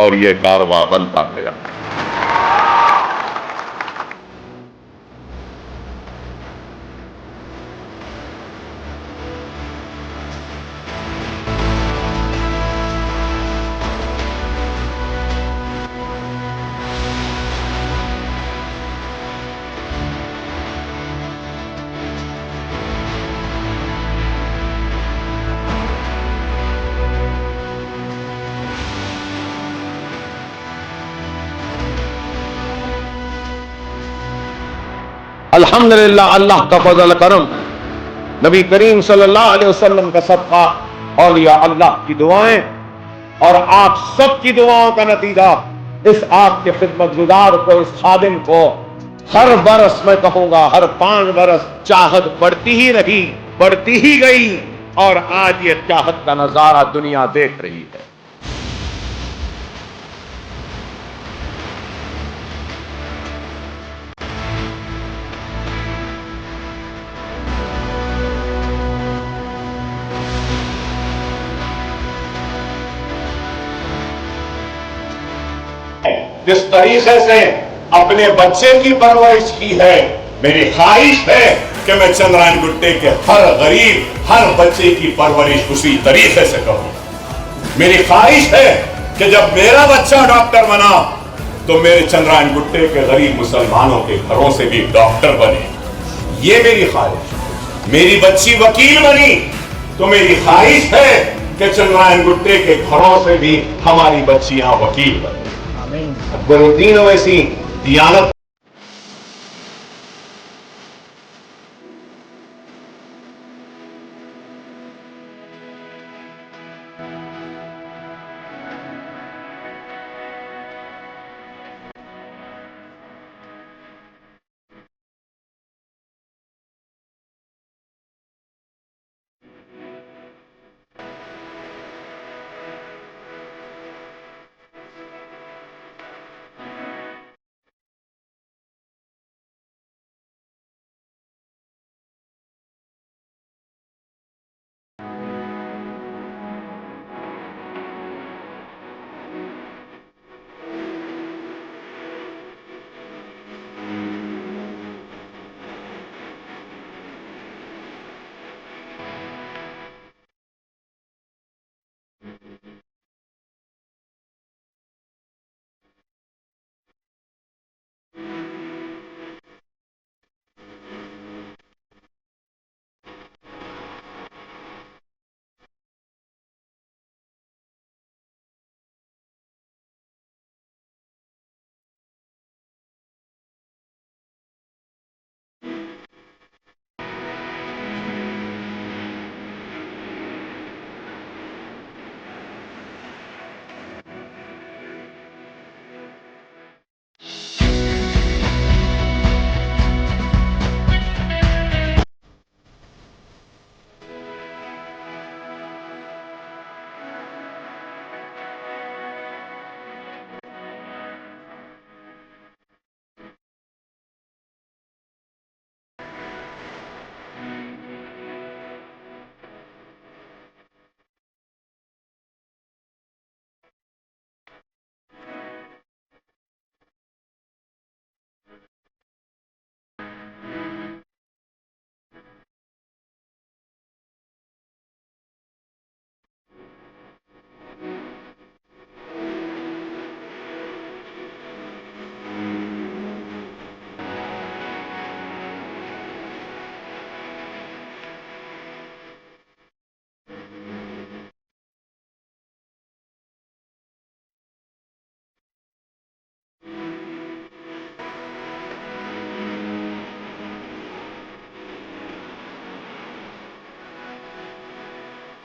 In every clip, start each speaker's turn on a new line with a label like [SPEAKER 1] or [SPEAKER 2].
[SPEAKER 1] اور یہ کارواں بنتا گیا. الحمدللہ اللہ کا فضل کرم، نبی کریم صلی اللہ علیہ وسلم کا صدقہ، اولیاء اللہ کی دعائیں اور آپ سب کی دعاؤں کا نتیجہ اس آپ کے خدمت گزار کو، اس خادم کو ہر برس میں کہوں گا ہر 5 برس چاہت بڑھتی ہی رہی، بڑھتی ہی گئی، اور آج یہ چاہت کا نظارہ دنیا دیکھ رہی ہے. جس طریقے سے اپنے بچے کی پرورش کی ہے، میری خواہش ہے کہ میں چندرائن گٹے کے ہر غریب، ہر بچے کی پرورش اسی طریقے سے کروں. میری خواہش ہے کہ جب میرا بچہ ڈاکٹر بنا تو میرے چندرائن گٹے کے غریب مسلمانوں کے گھروں سے بھی ڈاکٹر بنے. یہ میری خواہش. میری بچی وکیل بنی تو میری خواہش ہے کہ چندرائن گٹے کے گھروں سے بھی ہماری بچیاں وکیل بنیں. اکبر الدین اویسی دیانت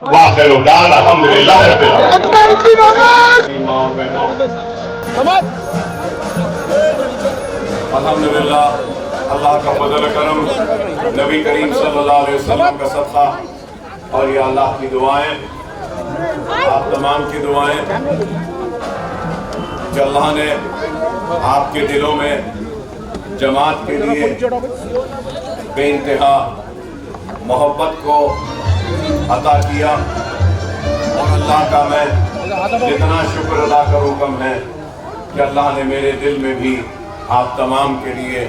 [SPEAKER 1] واخر دعوانا الحمدللہ رب العالمین. الحمدللہ اللہ کا فضل کرم، نبی کریم صلی اللہ علیہ وسلم کا صدقہ اور یہ اللہ کی دعائیں، آپ تمام کی دعائیں کہ اللہ نے آپ کے دلوں میں جماعت کے لیے بے انتہا محبت کو عطا کیا اور اللہ کا میں جتنا شکر ادا کروں کم ہے کہ اللہ نے میرے دل میں بھی آپ تمام کے لیے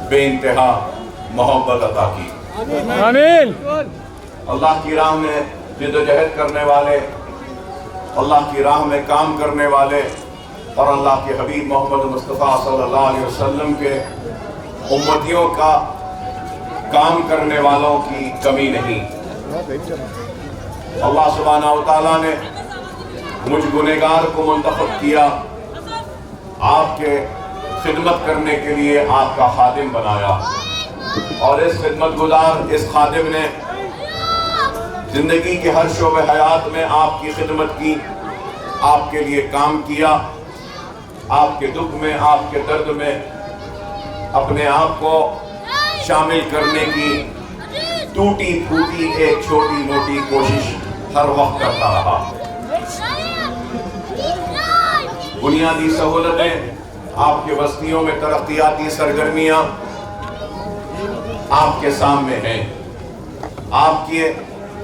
[SPEAKER 1] بے انتہا محبت عطا کی۔
[SPEAKER 2] آمین۔
[SPEAKER 1] اللہ کی راہ میں جدوجہد کرنے والے، اللہ کی راہ میں کام کرنے والے اور اللہ کے حبیب محمد مصطفیٰ صلی اللہ علیہ وسلم کے امتیوں کا کام کرنے والوں کی کمی نہیں۔ اللہ سبحانہ وتعالیٰ نے مجھ گنہگار کو منتخب کیا، آپ کے خدمت کرنے کے لیے آپ کا خادم بنایا، اور اس خدمت گزار اس خادم نے زندگی کے ہر شعبہ حیات میں آپ کی خدمت کی، آپ کے لیے کام کیا، آپ کے دکھ میں، آپ کے درد میں اپنے آپ کو شامل کرنے کی ٹوٹی پھوٹی ایک چھوٹی موٹی کوشش ہر وقت کرتا رہا۔ بنیادی سہولتیں، آپ کے بستیوں میں ترقیاتی سرگرمیاں آپ کے سامنے ہیں۔ آپ کے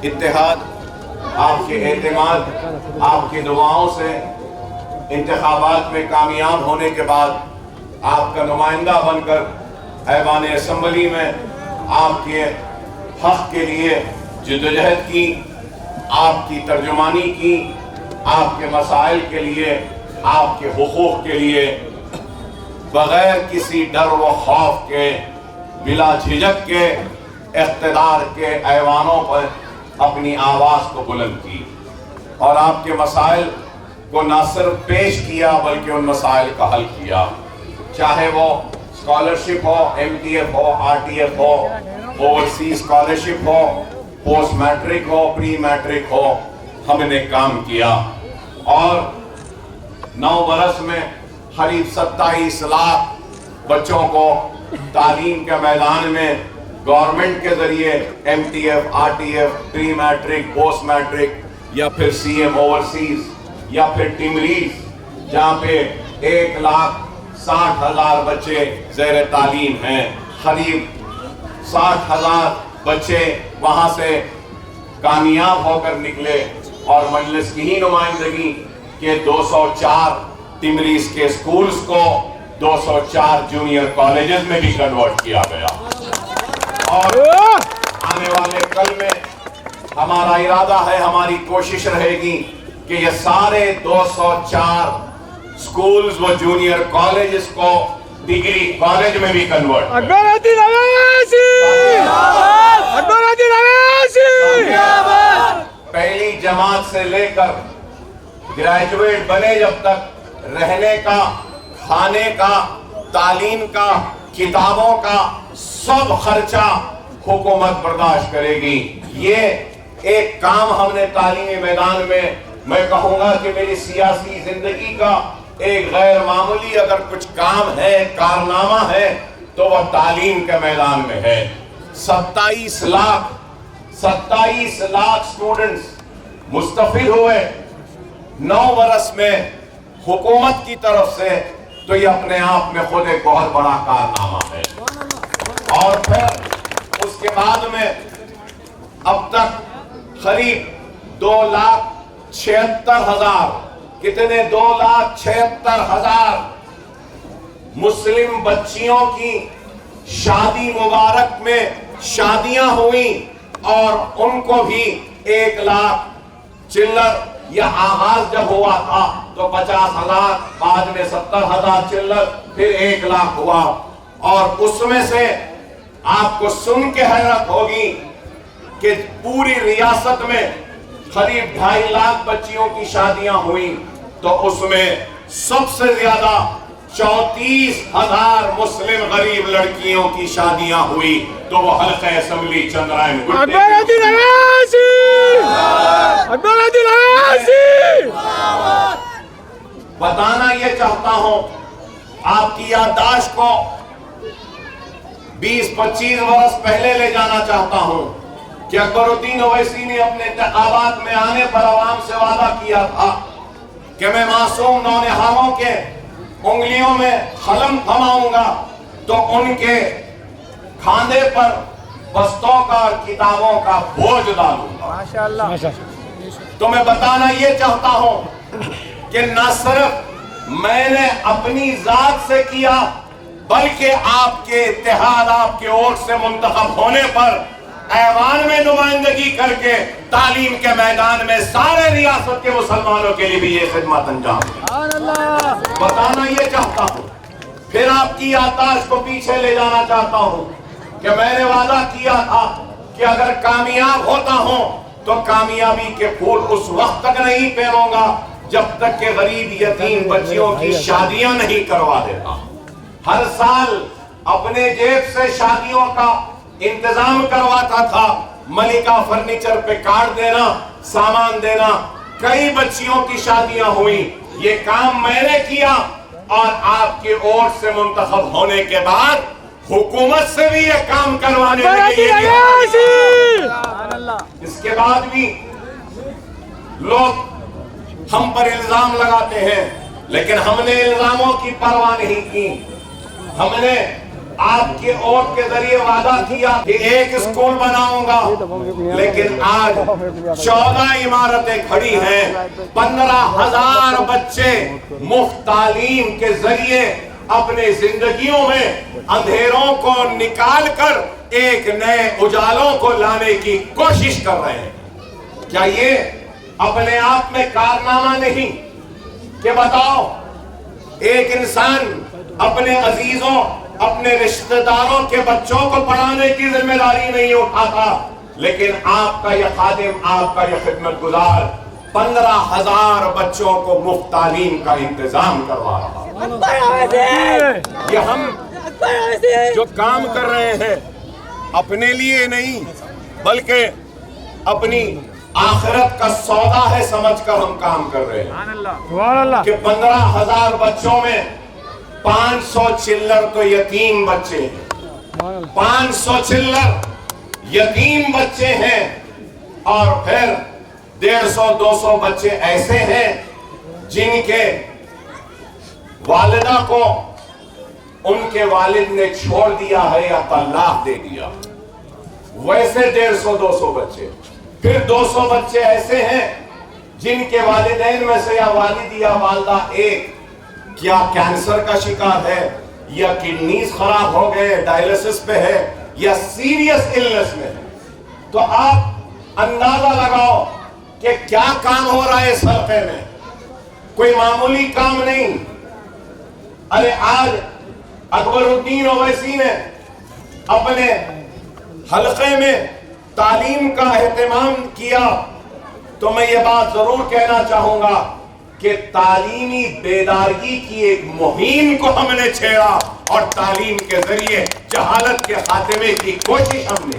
[SPEAKER 1] اتحاد، آپ کے اعتماد، آپ کی دعاؤں سے انتخابات میں کامیاب ہونے کے بعد آپ کا نمائندہ بن کر ایوان اسمبلی میں آپ کے حق کے لیے جدوجہد کی، آپ کی ترجمانی کی، آپ کے مسائل کے لیے، آپ کے حقوق کے لیے بغیر کسی ڈر و خوف کے، بلا جھجک کے اقتدار کے ایوانوں پر اپنی آواز کو بلند کی، اور آپ کے مسائل کو نہ صرف پیش کیا بلکہ ان مسائل کا حل کیا، چاہے وہ اسکالرشپ ہو، ایم ٹی ایف ہو، آر ٹی ایف ہو، اوورسیز اسکالرشپ ہو، پوسٹ میٹرک ہو، پری میٹرک ہو، ہم نے کام کیا، اور 9 برس میں قریب 27 لاکھ بچوں کو تعلیم کے میدان میں گورنمنٹ کے ذریعے M T F, R T F, pre matric, post matric, یا پھر سی ایم اوورسیز، یا پھر ٹمریز، جہاں پہ 1,60,000 بچے زیر تعلیم ہیں، قریب 60,000 بچے وہاں سے کامیاب ہو کر نکلے، اور مجلس کی ہی نمائندگی کہ 204 ٹمریز کے سکولز کو 204 جونیئر کالجز میں بھی کنورٹ کیا گیا، اور آنے والے کل میں ہمارا ارادہ ہے، ہماری کوشش رہے گی کہ یہ سارے 204 سکولز و جونیئر کالجز کو ڈگری کالج میں بھی کنورٹ پہلی جماعت سے لے کر گریجویٹ بنے جب تک رہنے کا، کھانے کا، تعلیم کا، کتابوں کا سب خرچہ حکومت برداشت کرے گی۔ یہ ایک کام ہم نے تعلیمی میدان میں کہوں گا کہ میری سیاسی زندگی کا ایک غیر معمولی اگر کچھ کام ہے، کارنامہ ہے، تو وہ تعلیم کے میدان میں ہے۔ 27 لاکھ سٹوڈنٹس مستفید ہوئے 9 برس میں حکومت کی طرف سے، تو یہ اپنے آپ میں خود ایک بہت بڑا کارنامہ ہے۔ اور پھر اس کے بعد میں اب تک قریب 2,76,000 کتنے 2,76,000 مسلم بچیوں کی شادی مبارک میں شادیاں ہوئیں، اور ان کو بھی 1 لاکھ چلر، یا آغاز جب ہوا تھا تو 50,000، بعد میں 70,000 چلر، پھر 1 لاکھ ہوا، اور اس میں سے آپ کو سن کے حیرت ہوگی کہ پوری ریاست میں قریب 2.5 لاکھ بچیوں کی شادیاں ہوئیں، تو اس میں سب سے زیادہ 34,000 مسلم غریب لڑکیوں کی شادیاں ہوئی، تو وہ حلقہ اسمبلی چندرائن گٹے بتانا یہ چاہتا ہوں، آپ کی یادداشت کو 20-25 برس پہلے لے جانا چاہتا ہوں کہ اکبر الدین اویسی نے اپنے انتخابات میں آنے پر عوام سے وعدہ کیا تھا کہ میں معصوم نونہالوں کے انگلیوں میں قلم تھماؤں گا تو ان کے کھاندے پر بستوں کا اور کتابوں کا بوجھ ڈالوں گا۔
[SPEAKER 2] ماشاءاللہ۔
[SPEAKER 1] تو میں بتانا یہ چاہتا ہوں کہ نہ صرف میں نے اپنی ذات سے کیا بلکہ آپ کے اتحاد، آپ کے ووٹ سے منتخب ہونے پر ایوان میں نمائندگی کر کے تعلیم کے میدان میں سارے ریاست کے مسلمانوں کے لیے بھی یہ خدمت انجام دی۔ بتانا یہ چاہتا ہوں، پھر آپ کی یادداشت کو پیچھے لے جانا چاہتا ہوں کہ میں نے وعدہ کیا تھا کہ اگر کامیاب ہوتا ہوں تو کامیابی کے پھول اس وقت تک نہیں پہنوں گا جب تک کہ غریب یتیم بچیوں کی شادیاں نہیں کروا دیتا۔ ہر سال اپنے جیب سے شادیوں کا انتظام کرواتا تھا، ملکہ فرنیچر پہ کارڈ دینا، سامان دینا، کئی بچیوں کی شادیاں ہوئی۔ یہ کام میں نے کیا اور آپ کے ووٹ سے منتخب ہونے کے بعد حکومت سے بھی یہ کام کروانے کے لیے اس کے بعد بھی لوگ ہم پر الزام لگاتے ہیں، لیکن ہم نے الزاموں کی پرواہ نہیں کی۔ ہم نے آپ کے ووٹ کے ذریعے وعدہ کیا کہ ایک اسکول بناؤں گا، لیکن آج 14 عمارتیں کھڑی ہیں، 15,000 بچے مفت تعلیم کے ذریعے اپنے زندگیوں میں اندھیروں کو نکال کر ایک نئے اجالوں کو لانے کی کوشش کر رہے ہیں۔ کیا یہ اپنے آپ میں کارنامہ نہیں کہ بتاؤ ایک انسان اپنے عزیزوں، اپنے رشتہ داروں کے بچوں کو پڑھانے کی ذمہ داری نہیں اٹھاتا، لیکن آپ کا یہ خادم، آپ کا یہ خدمت گزار 15,000 بچوں کو مفت تعلیم کا انتظام کروا رہا ہے۔ یہ ہم جو کام کر رہے ہیں اپنے لیے نہیں بلکہ اپنی آخرت کا سودا ہے سمجھ کر ہم کام کر رہے ہیں کہ 15,000 بچوں میں 500 چلر تو یتیم بچے ہیں، 500 چلر یتیم بچے ہیں، اور پھر 150-200 بچے ایسے ہیں جن کے والدہ کو ان کے والد نے چھوڑ دیا ہے یا طلاق دے دیا، ویسے 150-200 بچے۔ پھر 200 بچے ایسے ہیں جن کے والدین میں سے یا والد یا والدہ ایک کیا کینسر کا شکار ہے، یا کڈنیز خراب ہو گئے، ڈائلیسس پہ ہے، یا سیریس النس میں ہے۔ تو آپ اندازہ لگاؤ کہ کیا کام ہو رہا ہے اس حلقے میں، کوئی معمولی کام نہیں۔ ارے آج اکبر الدین اویسی نے اپنے حلقے میں تعلیم کا اہتمام کیا، تو میں یہ بات ضرور کہنا چاہوں گا کہ تعلیمی بیداری کی ایک مہم کو ہم نے چھیڑا اور تعلیم کے ذریعے جہالت کے خاتمے کی کوشش ہم نے۔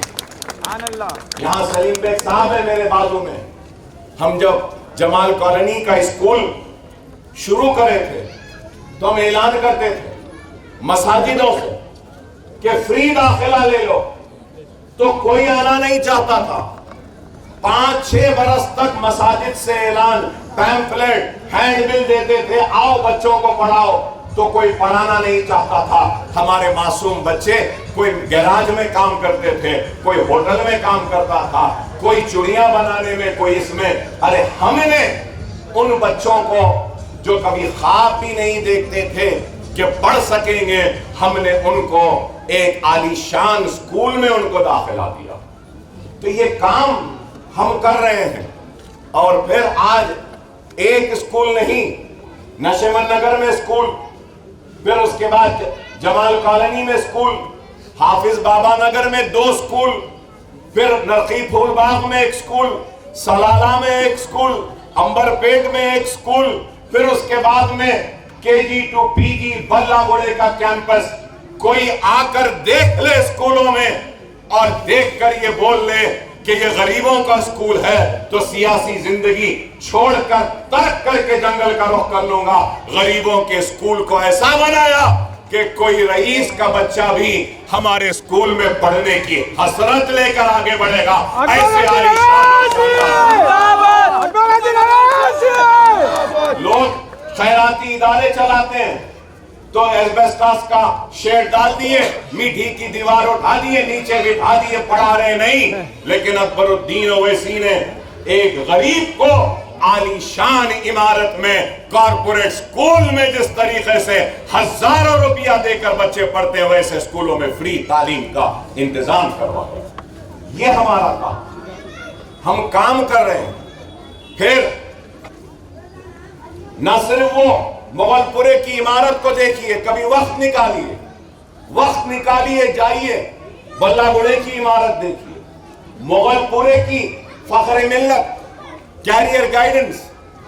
[SPEAKER 1] یہاں سلیم بیگ صاحب ہے میرے بازو میں، ہم جب جمال کالونی کا اسکول شروع کرے تھے تو ہم اعلان کرتے تھے مساجدوں سے کہ فری داخلہ لے لو، تو کوئی آنا نہیں چاہتا تھا۔ 5-6 برس تک مساجد سے اعلان، پیمفلیٹ، ہینڈ بل دیتے تھے، آؤ بچوں کو پڑھاؤ، تو کوئی پڑھانا نہیں چاہتا تھا۔ ہمارے معصوم بچے کوئی گیراج میں کام کرتے تھے، کوئی ہوٹل میں کام کرتا تھا، کوئی چڑیاں بنانے میں، کوئی اس میں۔ ارے ہم نے ان بچوں کو جو کبھی خواب بھی نہیں دیکھتے تھے کہ پڑھ سکیں گے، ہم نے ان کو ایک عالی شان اسکول میں ان کو داخلہ دیا۔ تو یہ کام ہم کر رہے ہیں۔ اور پھر آج ایک اسکول نہیں، نشیمن نگر میں اسکول، پھر اس کے بعد جمال کالونی میں اسکول، حافظ بابا نگر میں 2 اسکول، پھر نرخی پھول باغ میں ایک اسکول، سلالہ میں ایک اسکول، امبر پیٹ میں ایک اسکول، پھر اس کے بعد میں KG to PG بلہ گڑے کا کیمپس۔ کوئی آ کر دیکھ لے اسکولوں میں اور دیکھ کر یہ بول لے کہ یہ غریبوں کا اسکول ہے تو سیاسی زندگی چھوڑ کر ترک کر کے جنگل کا رخ کر لوں گا۔ غریبوں کے اسکول کو ایسا بنایا کہ کوئی رئیس کا بچہ بھی ہمارے اسکول میں پڑھنے کی حسرت لے کر آگے بڑھے گا۔ ایسے لوگ خیراتی ادارے چلاتے ہیں تو ایسبسٹاس کا شیڈ ڈال دیے، میٹھی کی دیوار اٹھا دیے، نیچے بٹھا دیے، پڑھا رہے نہیں۔ لیکن اکبر الدین اویسی نے ایک غریب کو عالی شان عمارت میں کارپوریٹ سکول میں جس طریقے سے ہزاروں روپیہ دے کر بچے پڑھتے ہیں ویسے سکولوں میں فری تعلیم کا انتظام کرواتے ہیں۔ یہ ہمارا کام، ہم کام کر رہے ہیں۔ پھر نہ صرف وہ مغل پورے کی عمارت کو دیکھیے، کبھی وقت نکالیے جائیے بلہ گڑے کی عمارت دیکھیے، مغل پورے کی فخر ملت کیریئر گائیڈنس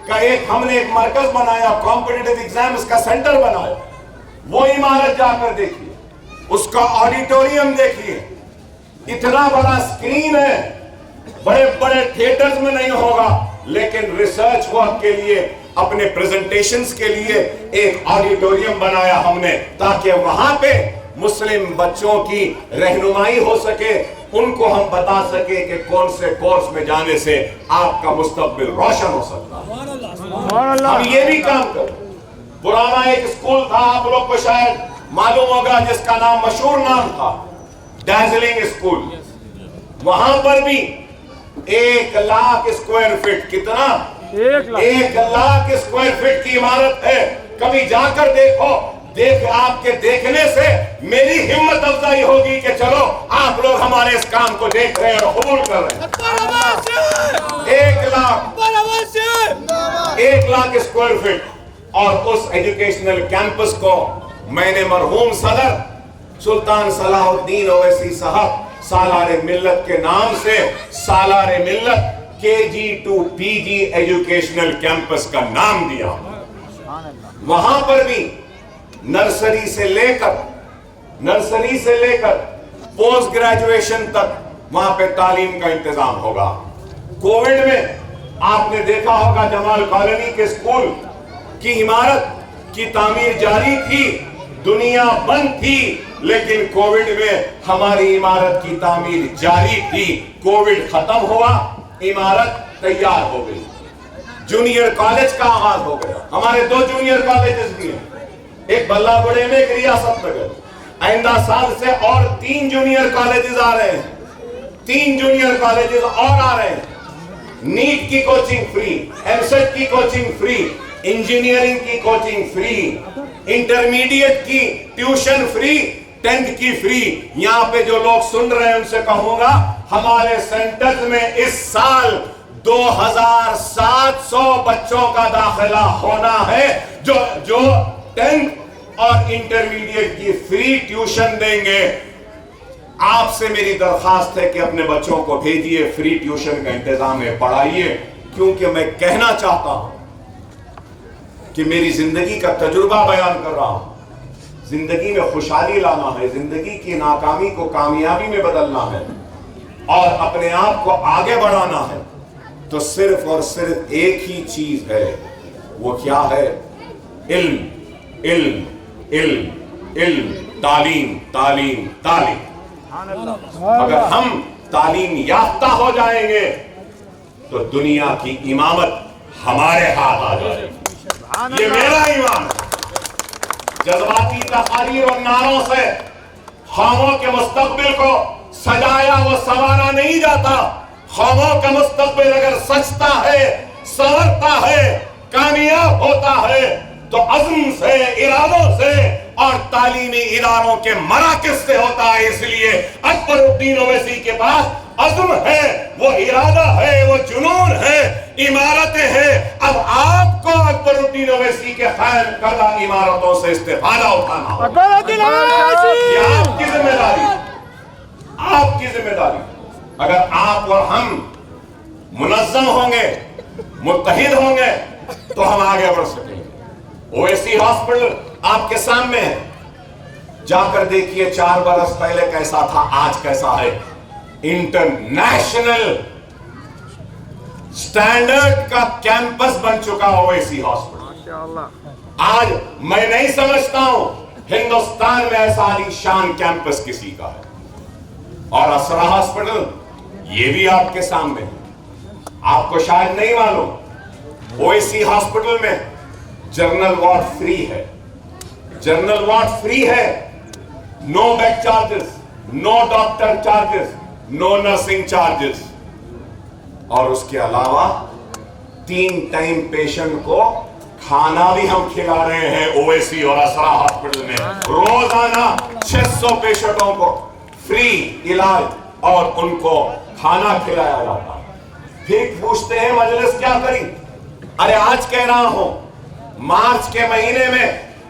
[SPEAKER 1] کا ہم نے ایک مرکز بنایا، کمپٹیٹیو ایگزامز کا سینٹر بنایا، وہ عمارت جا کر دیکھیے، اس کا آڈیٹوریم دیکھیے، اتنا بڑا سکرین ہے، بڑے بڑے تھیٹرز میں نہیں ہوگا لیکن ریسرچ ورک کے لیے، اپنے پریزنٹیشنز کے لیے ایک آڈیٹوریم بنایا ہم نے تاکہ وہاں پہ مسلم بچوں کی رہنمائی ہو سکے، ان کو ہم بتا سکے کہ کون سے کورس میں جانے سے آپ کا مستقبل روشن ہو سکتا ہے۔ ہم یہ بھی کام کریں۔ پرانا ایک اسکول تھا، آپ لوگ کو شاید معلوم ہوگا، جس کا نام مشہور نام تھا ڈیزلنگ اسکول۔ وہاں پر بھی 1,00,000 اسکوائر فٹ، کتنا؟ 1,00,000 اسکوائر فٹ کی عمارت ہے۔ کبھی جا کر دیکھو، آپ کے دیکھنے سے میری ہمت افزائی ہوگی کہ چلو آپ لوگ ہمارے اس کام کو دیکھ رہے ہیں اور قبول کر رہے ہیں۔ 1,00,000 اسکوائر فٹ، اور اس ایجوکیشنل کیمپس کو میں نے مرحوم صدر سلطان صلاح الدین اویسی صاحب سالار ملت کے نام سے سالار ملت KG to PG educational campus کا نام دیا۔ وہاں پر بھی نرسری سے لے کر پوسٹ گریجویشن تک وہاں پہ تعلیم کا انتظام ہوگا۔ کووڈ میں آپ نے دیکھا ہوگا جمال کالونی کے اسکول کی عمارت کی تعمیر جاری تھی، دنیا بند تھی، لیکن کووڈ میں ہماری عمارت کی تعمیر جاری تھی۔ کووڈ ختم ہوا، عمارت تیار ہو گئی، جونیئر کالج کا آغاز ہو گیا۔ ہمارے 2 جونیئر کالجز بھی ہیں، ایک بلہ گڑے میں، ایک ریاست نگر۔ آئندہ سال سے اور 3 جونیئر کالجز آ رہے ہیں، 3 جونیئر کالجز اور آ رہے ہیں۔ نیٹ کی کوچنگ فری، MSET کی کوچنگ فری، انجینئرنگ کی کوچنگ فری، انٹرمیڈیٹ کی ٹیوشن فری، 10th کی فری۔ یہاں پہ جو لوگ سن رہے ہیں ان سے کہوں گا، ہمارے سینٹرز میں اس سال 2,700 بچوں کا داخلہ ہونا ہے جو 10th اور انٹرمیڈیٹ کی فری ٹیوشن دیں گے۔ آپ سے میری درخواست ہے کہ اپنے بچوں کو بھیجیے، فری ٹیوشن کا انتظام ہے، پڑھائیے، کیونکہ میں کہنا چاہتا ہوں کہ میری زندگی کا تجربہ بیان کر رہا ہوں۔ زندگی میں خوشحالی لانا ہے، زندگی کی ناکامی کو کامیابی میں بدلنا ہے اور اپنے آپ کو آگے بڑھانا ہے، تو صرف اور صرف ایک ہی چیز ہے، وہ کیا ہے؟ علم، علم، علم، علم، تعلیم، تعلیم، تعلیم۔ اگر ہم تعلیم یافتہ ہو جائیں گے تو دنیا کی امامت ہمارے ہاتھ آ جائے گی۔ یہ میرا ایمان ہے۔ جذباتی تقاریر اور نعروں سے قوموں کے مستقبل کو سجایا و سنوارا نہیں جاتا۔ قوموں کا مستقبل اگر سجتا ہے، سنورتا ہے، کامیاب ہوتا ہے تو عزم سے، ارادوں سے اور تعلیمی اداروں کے مراکز سے ہوتا ہے۔ اس لیے اکبر الدین اویسی کے پاس عزم ہے، وہ ارادہ ہے، وہ جنون ہے، عمارتیں ہیں۔ اب آپ کو اکبر الدین اویسی کے خیر کردہ عمارتوں سے استفادہ اٹھانا ہوگا۔ یہ آپ کی ذمہ داری، آپ کی ذمہ داری۔ اگر آپ اور ہم منظم ہوں گے، متحد ہوں گے تو ہم آگے بڑھ سکیں گے۔ اویسی ہاسپٹل آپ کے سامنے ہے، جا کر دیکھیے 4 برس پہلے کیسا تھا، آج کیسا ہے۔ انٹرنیشنل سٹینڈرڈ کا کیمپس بن چکا اویسی ہاسپٹل۔ آج میں نہیں سمجھتا ہوں ہندوستان میں ایسا عالی شان کیمپس کسی کا ہے۔ اور اسرا ہاسپٹل یہ بھی آپ کے سامنے ہے، آپ کو شاید نہیں معلوم، اویسی ہاسپٹل میں جنرل وارڈ فری ہے، جنرل وارڈ فری ہے، no bed charges, no doctor charges, no nursing charges. اور اس کے علاوہ 3 ٹائم پیشنٹ کو کھانا بھی ہم کھلا رہے ہیں اویسی اور اسرا ہاسپٹل میں. روزانہ 600 پیشنٹوں کو فری علاج اور ان کو کھانا کھلایا جاتا. پھر پوچھتے ہیں مجلس کیا کریں؟ ارے آج کہہ رہا ہوں، مارچ کے مہینے میں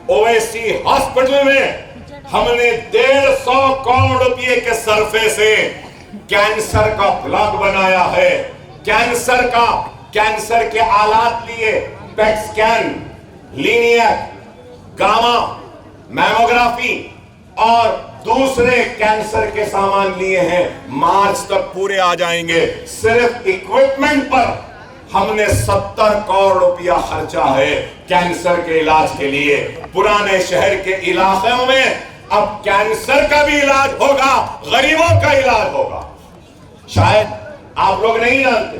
[SPEAKER 1] اویسی ہاسپٹل میں ہم نے 150 کروڑ روپے کے صرفے سے کینسر کا بلاک بنایا ہے. کینسر کے آلات لیے، پیٹ سکین، لینئر، گاما، میموگرافی اور دوسرے کینسر کے سامان لیے ہیں. مارچ تک پورے آ جائیں گے. صرف ایکوپمنٹ پر ہم نے 70 کروڑ روپیہ خرچہ ہے کینسر کے علاج کے لیے. پرانے شہر کے علاقوں میں اب کینسر کا بھی علاج ہوگا، غریبوں کا علاج ہوگا. شاید آپ لوگ نہیں جانتے،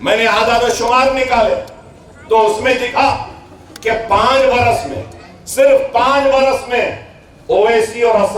[SPEAKER 1] میں نے اعداد و شمار نکالے تو اس میں دکھا کہ 5 برس میں، صرف 5 برس میں اویسی اور